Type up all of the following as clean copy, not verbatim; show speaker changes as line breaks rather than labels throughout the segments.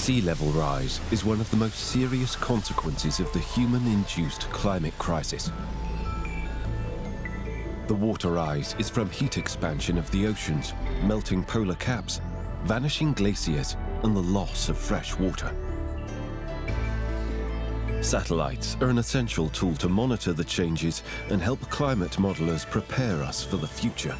Sea level rise is one of the most serious consequences of the human-induced climate crisis. The water rise is from heat expansion of the oceans, melting polar caps, vanishing glaciers, and the loss of fresh water. Satellites are an essential tool to monitor the changes and help climate modelers prepare us for the future.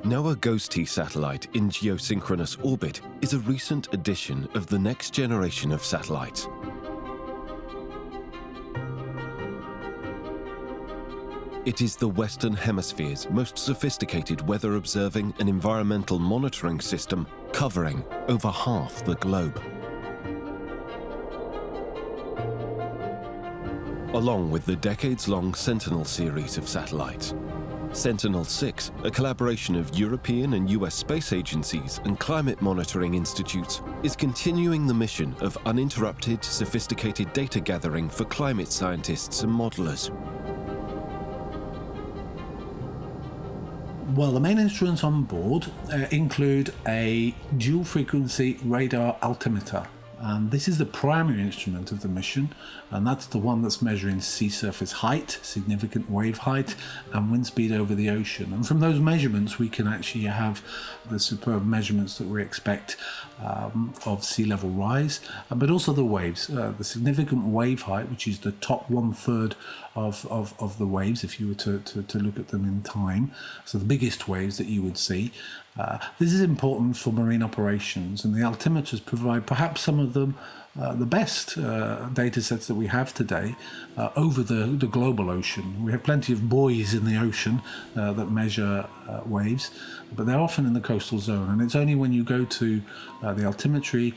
NOAA GOES-T satellite in geosynchronous orbit is a recent addition of the next generation of satellites. It is the Western Hemisphere's most sophisticated weather observing and environmental monitoring system, covering over half the globe. Along with the decades-long Sentinel series of satellites, Sentinel-6, a collaboration of European and US space agencies and climate monitoring institutes, is continuing the mission of uninterrupted, sophisticated data gathering for climate scientists and modelers.
Well, the main instruments on board include a dual-frequency radar altimeter. And this is the primary instrument of the mission, and that's the one that's measuring sea surface height, significant wave height, and wind speed over the ocean. And from those measurements, we can actually have the superb measurements that we expect of sea level rise, but also the waves. The significant wave height, which is the top 1/3 of the waves, if you were to look at them in time, so the biggest waves that you would see. This is important for marine operations, and the altimeters provide perhaps some of the best data sets that we have today over the global ocean. We have plenty of buoys in the ocean that measure waves, but they're often in the coastal zone, and it's only when you go to the altimetry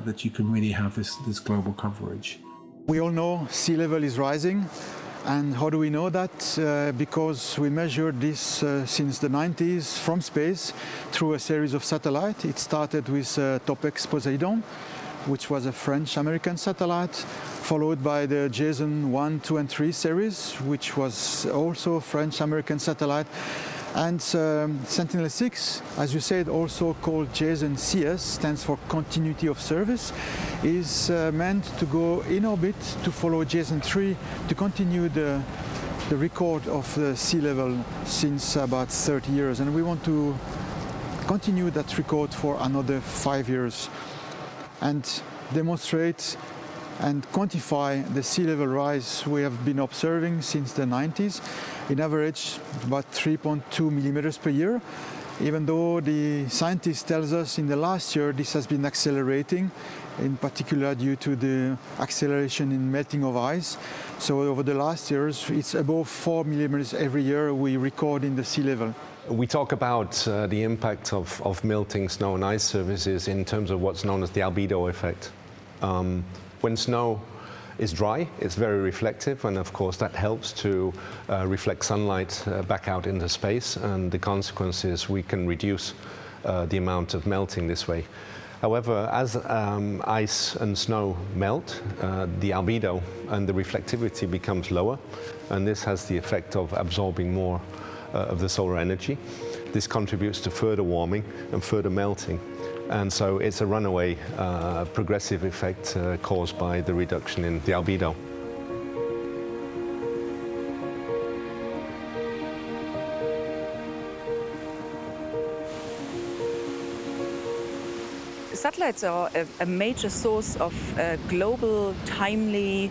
that you can really have this global coverage.
We all know sea level is rising. And how do we know that? Because we measured this since the 90s from space through a series of satellites. It started with Topex Poseidon, which was a French-American satellite, followed by the JASON 1, 2, and 3 series, which was also a French-American satellite. And Sentinel-6, as you said, also called JASON CS, stands for Continuity of Service, is meant to go in orbit to follow JASON 3 to continue the record of the sea level since about 30 years. And we want to continue that record for another 5 years and demonstrate and quantify the sea level rise we have been observing since the 90s. In average, about 3.2 millimeters per year, even though the scientists tells us in the last year this has been accelerating, in particular due to the acceleration in melting of ice. So over the last years, it's above 4 millimeters every year we record in the sea level.
We talk about the impact of melting snow and ice surfaces in terms of what's known as the albedo effect. When snow is dry, it's very reflective, and of course that helps to reflect sunlight back out into space, and the consequence is we can reduce the amount of melting this way. However, as ice and snow melt, the albedo and the reflectivity becomes lower, and this has the effect of absorbing more of the solar energy. This contributes to further warming and further melting. And so it's a runaway progressive effect caused by the reduction in the albedo.
Satellites are a major source of global, timely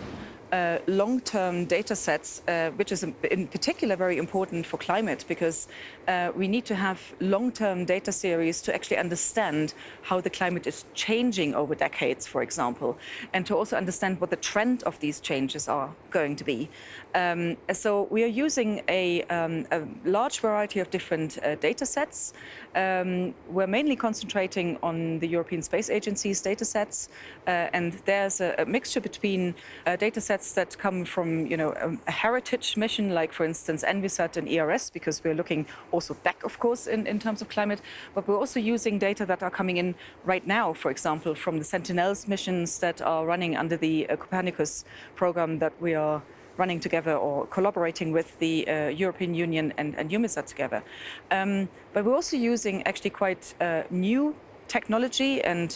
long-term data sets, which is in particular very important for climate, because we need to have long-term data series to actually understand how the climate is changing over decades, for example, and to also understand what the trend of these changes are going to be. So we are using a large variety of different data sets. We're mainly concentrating on the European Space Agency's data sets, and there's a mixture between data sets that come from, a heritage mission, like, for instance, ENVISAT and ERS, because we're looking also back, of course, in terms of climate, but we're also using data that are coming in right now, for example, from the Sentinels missions that are running under the Copernicus program that we are running together or collaborating with the European Union and EUMETSAT together. But we're also using actually quite new technology and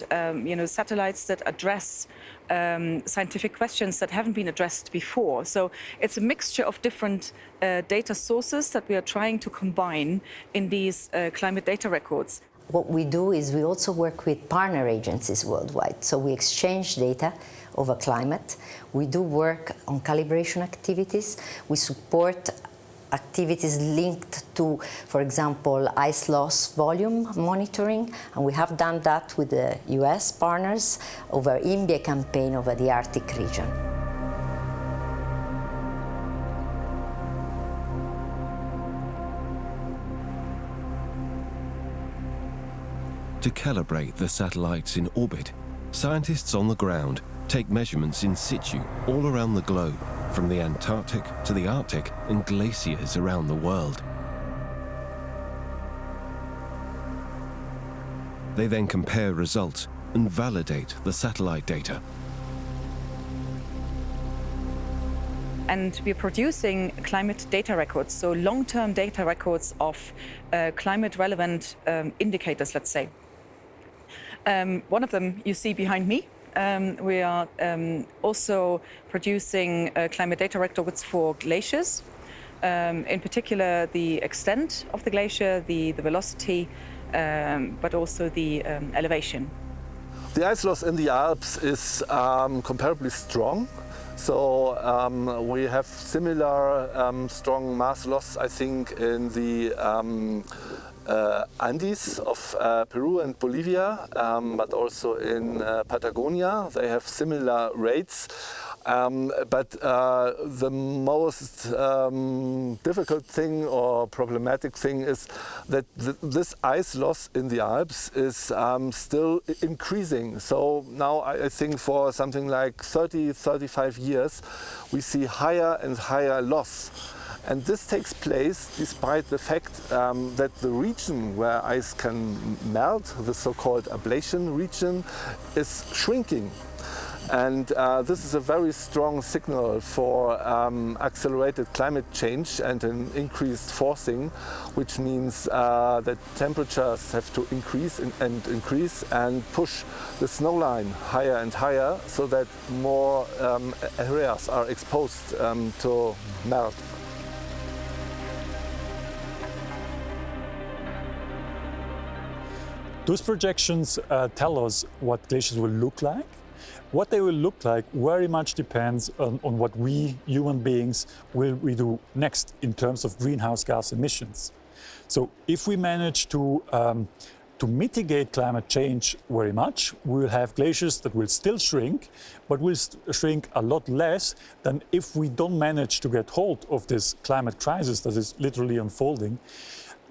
satellites that address scientific questions that haven't been addressed before. So it's a mixture of different data sources that we are trying to combine in these climate data records.
What we do is we also work with partner agencies worldwide. So we exchange data over climate. We do work on calibration activities. We support activities linked to, for example, ice loss volume monitoring, and we have done that with the US partners over INBIE campaign over the Arctic region.
To calibrate the satellites in orbit, scientists on the ground take measurements in situ all around the globe, from the Antarctic to the Arctic and glaciers around the world. They then compare results and validate the satellite data.
And we're producing climate data records, so long-term data records of climate-relevant indicators, let's say. One of them you see behind me. We are also producing climate data records for glaciers, in particular the extent of the glacier, the velocity, but also the elevation.
The ice loss in the Alps is comparably strong. So we have similar strong mass loss, I think, in the Andes of Peru and Bolivia, but also in Patagonia. They have similar rates. But the most difficult thing or problematic thing is that this ice loss in the Alps is still increasing. So now I think for something like 30-35 years we see higher and higher loss. And this takes place despite the fact that the region where ice can melt, the so-called ablation region, is shrinking. And this is a very strong signal for accelerated climate change and an increased forcing, which means that temperatures have to increase and push the snowline higher and higher, so that more areas are exposed to melt.
Those projections tell us what glaciers will look like. What they will look like very much depends on what we, human beings, will do next in terms of greenhouse gas emissions. So if we manage to mitigate climate change very much, we will have glaciers that will still shrink, but will shrink a lot less than if we don't manage to get hold of this climate crisis that is literally unfolding.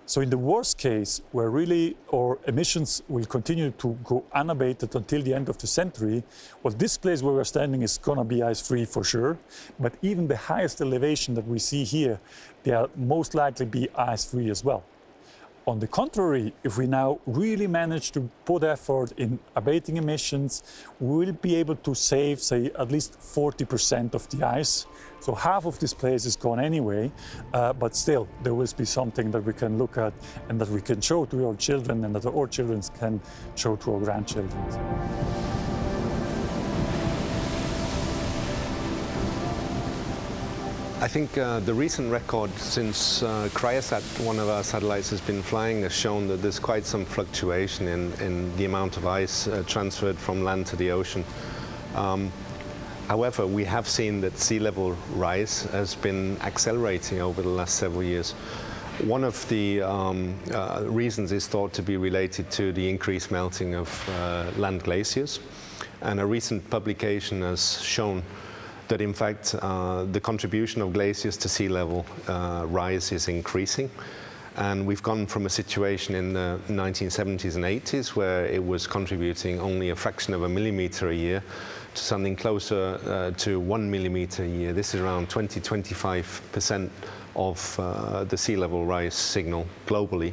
So in the worst case, where really our emissions will continue to go unabated until the end of the century, well, this place where we're standing is going to be ice-free for sure. But even the highest elevation that we see here, they'll most likely be ice-free as well. On the contrary, if we now really manage to put effort in abating emissions, we'll be able to save, say, at least 40% of the ice. So half of this place is gone anyway, but still there will be something that we can look at and that we can show to our children and that our children can show to our grandchildren.
I think the recent record since Cryosat, one of our satellites, has been flying, has shown that there's quite some fluctuation in the amount of ice transferred from land to the ocean. However, we have seen that sea level rise has been accelerating over the last several years. One of the reasons is thought to be related to the increased melting of land glaciers. And a recent publication has shown that in fact the contribution of glaciers to sea level rise is increasing. And we've gone from a situation in the 1970s and 80s where it was contributing only a fraction of a millimeter a year to something closer to 1 millimeter a year. This is around 20–25% of the sea level rise signal globally.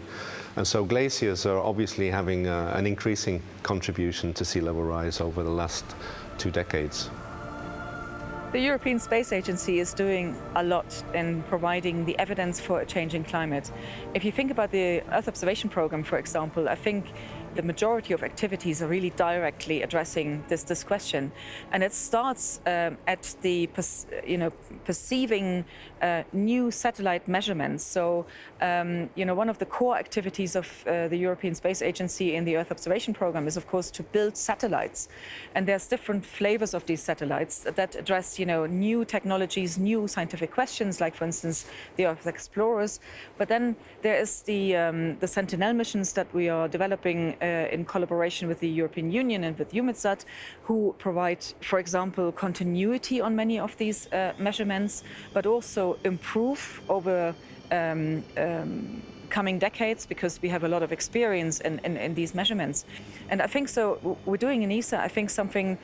And so glaciers are obviously having an increasing contribution to sea level rise over the last 2 decades.
The European Space Agency is doing a lot in providing the evidence for a changing climate. If you think about the Earth observation program, for example, I think the majority of activities are really directly addressing this question. And it starts at the perceiving new satellite measurements. So, one of the core activities of the European Space Agency in the Earth observation program is, of course, to build satellites. And there's different flavors of these satellites that address, new technologies, new scientific questions, like, for instance, the Earth Explorers. But then there is the Sentinel missions that we are developing in collaboration with the European Union and with EUMETSAT, who provide, for example, continuity on many of these measurements, but also improve over coming decades, because we have a lot of experience in these measurements. And I think so, we're doing in ESA, I think something,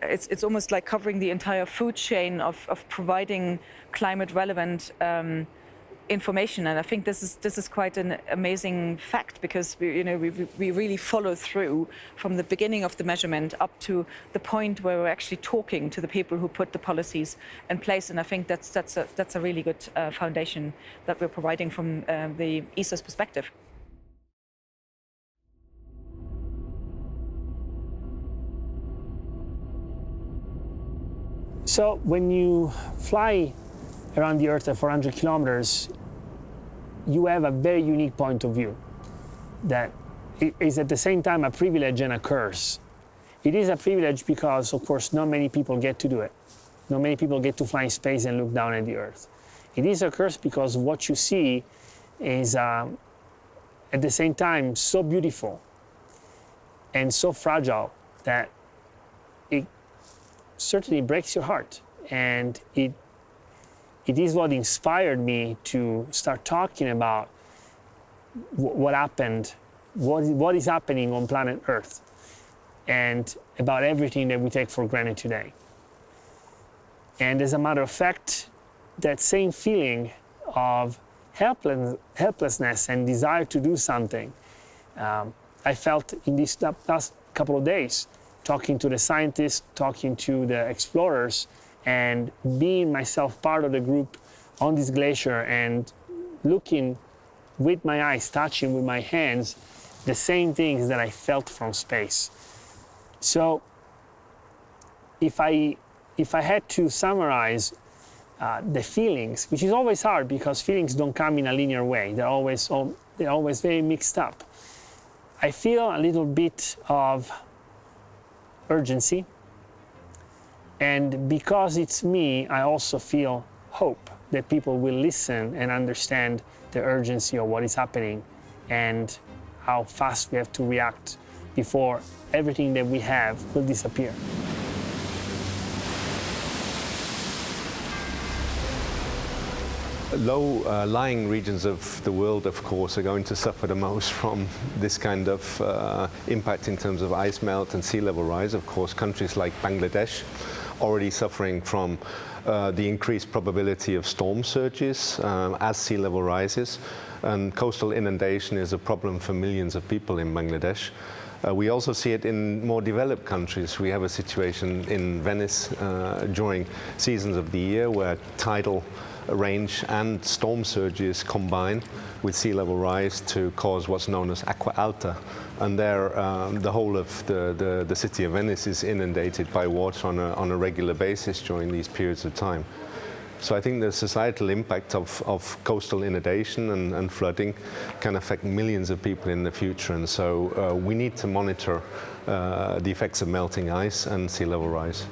it's almost like covering the entire food chain of providing climate relevant information. And I think this is quite an amazing fact, because we really follow through from the beginning of the measurement up to the point where we're actually talking to the people who put the policies in place. And I think that's a really good foundation that we're providing from the ESA's perspective.
So when you fly around the Earth at 400 kilometers, you have a very unique point of view that is at the same time a privilege and a curse. It is a privilege because, of course, not many people get to do it. Not many people get to fly in space and look down at the Earth. It is a curse because what you see is, at the same time, so beautiful and so fragile that it certainly breaks your heart. And it is what inspired me to start talking about what happened, what is happening on planet Earth, and about everything that we take for granted today. And as a matter of fact, that same feeling of helplessness and desire to do something, I felt in these last couple of days, talking to the scientists, talking to the explorers, and being myself part of the group on this glacier and looking with my eyes, touching with my hands, the same things that I felt from space. So if I had to summarize the feelings, which is always hard because feelings don't come in a linear way, they're always very mixed up. I feel a little bit of urgency. And because it's me, I also feel hope that people will listen and understand the urgency of what is happening and how fast we have to react before everything that we have will disappear.
Low-lying regions of the world, of course, are going to suffer the most from this kind of impact in terms of ice melt and sea level rise. Of course, countries like Bangladesh already suffering from the increased probability of storm surges as sea level rises. And coastal inundation is a problem for millions of people in Bangladesh. We also see it in more developed countries. We have a situation in Venice during seasons of the year where tidal range and storm surges combine with sea level rise to cause what's known as acqua alta. And there, the whole of the city of Venice is inundated by water on a regular basis during these periods of time. So I think the societal impact of coastal inundation and flooding can affect millions of people in the future. And so we need to monitor the effects of melting ice and sea level rise.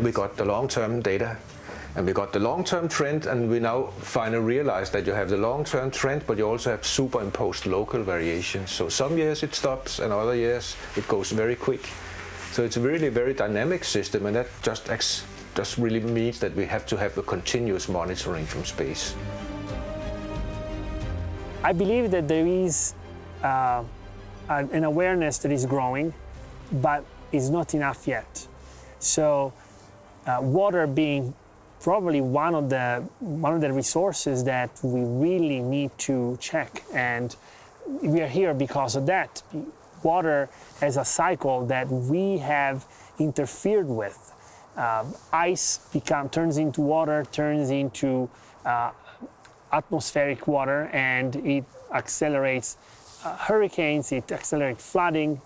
we got the long-term data, and we got the long-term trend, and we now finally realize that you have the long-term trend, but you also have superimposed local variations. So some years it stops, and other years it goes very quick. So it's a really very dynamic system, and that just really means that we have to have a continuous monitoring from space.
I believe that there is an awareness that is growing, but is not enough yet. So water being probably one of the resources that we really need to check, and we are here because of that. Water has a cycle that we have interfered with. Ice turns into water, turns into atmospheric water, and it accelerates hurricanes, it accelerates flooding,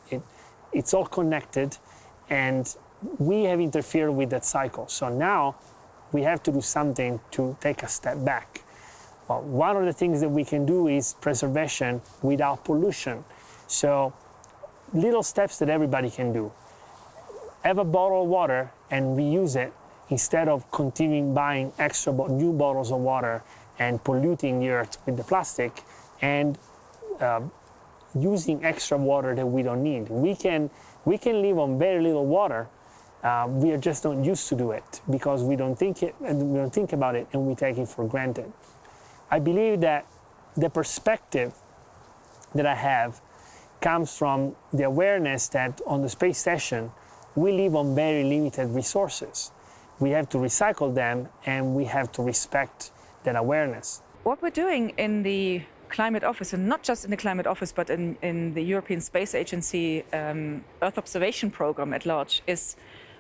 it's all connected, and we have interfered with that cycle. So now we have to do something to take a step back. Well, one of the things that we can do is preservation without pollution. So little steps that everybody can do. Have a bottle of water and reuse it instead of continuing buying extra new bottles of water and polluting the earth with the plastic, and using extra water that we don't need. We can live on very little water. We are just not used to do it because we don't think about it, and we take it for granted. I believe that the perspective that I have comes from the awareness that on the space station we live on very limited resources. We have to recycle them, and we have to respect that awareness.
What we're doing in the Climate Office, and not just in the Climate Office, but in the European Space Agency Earth Observation Program at large, is,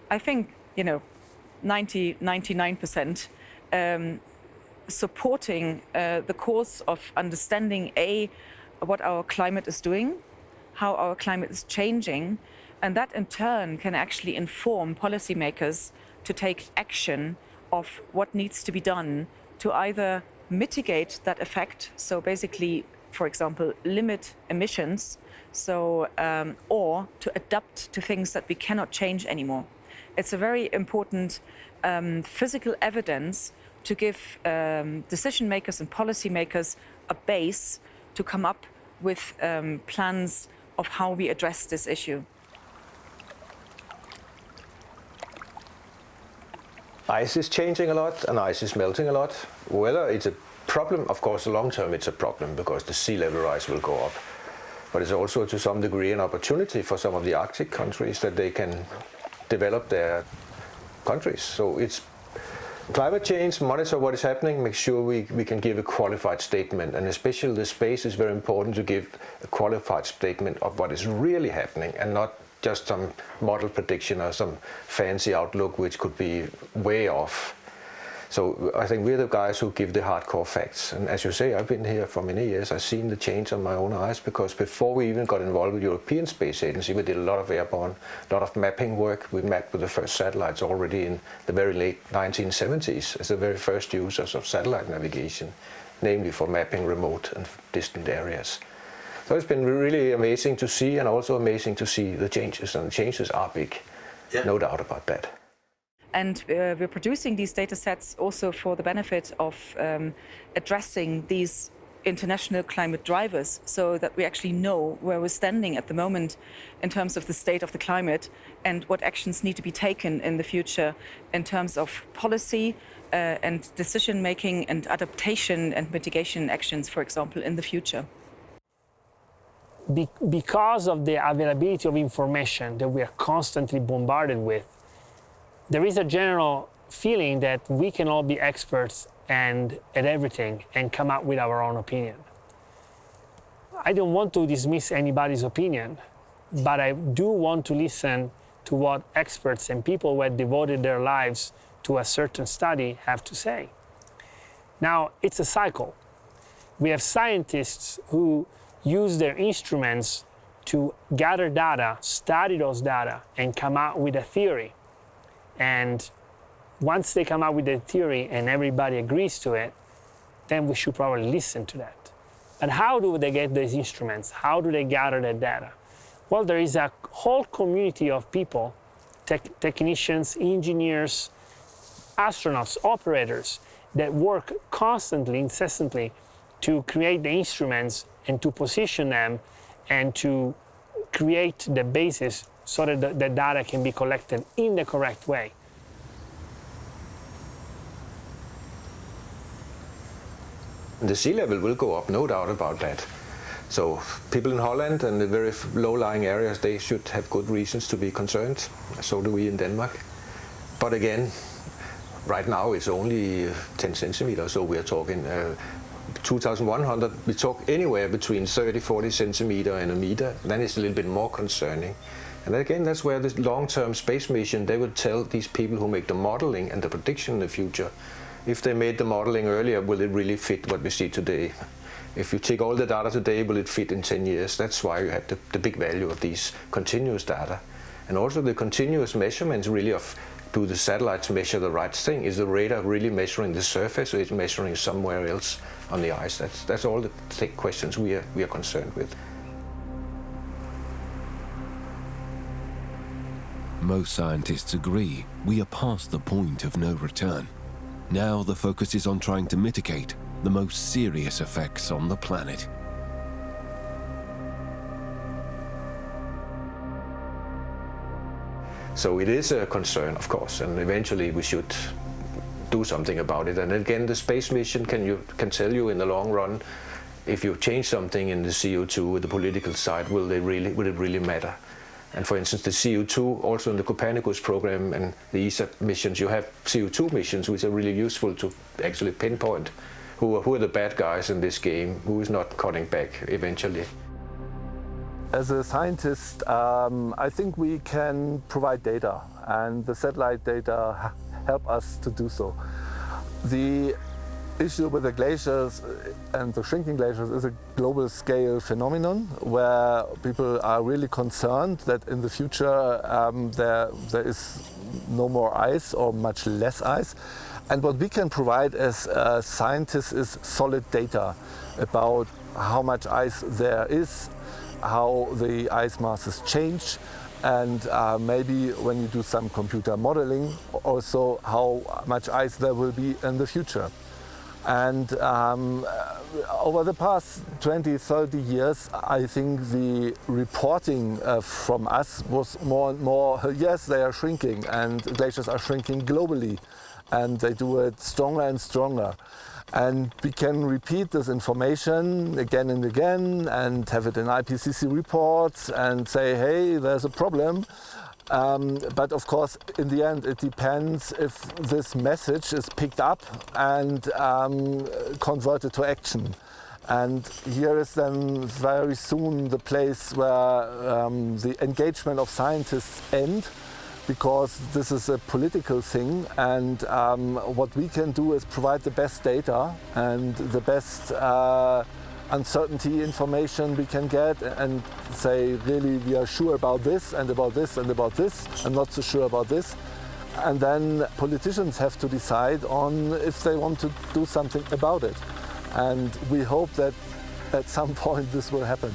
I think, 99% supporting the course of understanding what our climate is doing, how our climate is changing, and that in turn can actually inform policymakers to take action of what needs to be done to either mitigate that effect, so basically, for example, limit emissions, or to adapt to things that we cannot change anymore. It's a very important physical evidence to give decision makers and policymakers a base to come up with plans of how we address this issue.
Ice is changing a lot, and ice is melting a lot. Whether it's a problem, of course, long term it's a problem because the sea level rise will go up. But it's also to some degree an opportunity for some of the Arctic countries that they can develop their countries. So it's climate change, monitor what is happening, make sure we can give a qualified statement, and especially the space is very important to give a qualified statement of what is really happening, and not just some model prediction or some fancy outlook which could be way off. So I think we're the guys who give the hardcore facts. And as you say, I've been here for many years. I've seen the change on my own eyes, because before we even got involved with the European Space Agency, we did a lot of airborne, a lot of mapping work. We mapped with the first satellites already in the very late 1970s as the very first users of satellite navigation, namely for mapping remote and distant areas. So it's been really amazing to see, and also amazing to see the changes, and the changes are big, no doubt about that.
And we're producing these data sets also for the benefit of addressing these international climate drivers, so that we actually know where we're standing at the moment in terms of the state of the climate, and what actions need to be taken in the future in terms of policy and decision making and adaptation and mitigation actions, for example, in the future.
Because of the availability of information that we are constantly bombarded with, there is a general feeling that we can all be experts at everything and come up with our own opinion. I don't want to dismiss anybody's opinion, but I do want to listen to what experts and people who have devoted their lives to a certain study have to say. Now, it's a cycle. We have scientists who use their instruments to gather data, study those data, and come out with a theory. And once they come out with a theory and everybody agrees to it, then we should probably listen to that. But how do they get these instruments? How do they gather that data? Well, there is a whole community of people technicians, engineers, astronauts, operators that work constantly, incessantly to create the instruments and to position them and to create the basis so that the data can be collected in the correct way.
The sea level will go up, no doubt about that. So people in Holland and the very low-lying areas, they should have good reasons to be concerned. So do we in Denmark. But again, right now it's only 10 centimeters, so we are talking 2,100. We talk anywhere between 30, 40 centimeter and a meter. Then it's a little bit more concerning. And again, that's where this long-term space mission, they would tell these people who make the modeling and the prediction in the future, if they made the modeling earlier, will it really fit what we see today? If you take all the data today, will it fit in 10 years? That's why you have the big value of these continuous data. And also the continuous measurements really of, do the satellites measure the right thing? Is the radar really measuring the surface, or is it measuring somewhere else on the ice? That's all the questions we are concerned with.
Most scientists agree we are past the point of no return. Now the focus is on trying to mitigate the most serious effects on the planet.
So it is a concern, of course, and eventually we should do something about it. And again, the space mission can tell you in the long run, if you change something in the CO2 with the political side, will it really matter? And for instance, the CO2, also in the Copernicus program and the ESA missions, you have CO2 missions, which are really useful to actually pinpoint who are the bad guys in this game, who is not cutting back eventually.
As a scientist, I think we can provide data, and the satellite data help us to do so. The issue with the glaciers and the shrinking glaciers is a global scale phenomenon where people are really concerned that in the future there is no more ice or much less ice. And what we can provide as scientists is solid data about how much ice there is, how the ice masses change, and maybe when you do some computer modeling, also how much ice there will be in the future. And over the past 20, 30 years, I think the reporting from us was more and more, yes, they are shrinking, and glaciers are shrinking globally, and they do it stronger and stronger. And we can repeat this information again and again and have it in IPCC reports and say, hey, there's a problem. But of course, in the end, it depends if this message is picked up and converted to action. And here is then very soon the place where the engagement of scientists end, because this is a political thing, and what we can do is provide the best data and the best uncertainty information we can get and say, really, we are sure about this and about this and about this, and not so sure about this. And then politicians have to decide on if they want to do something about it. And we hope that at some point this will happen.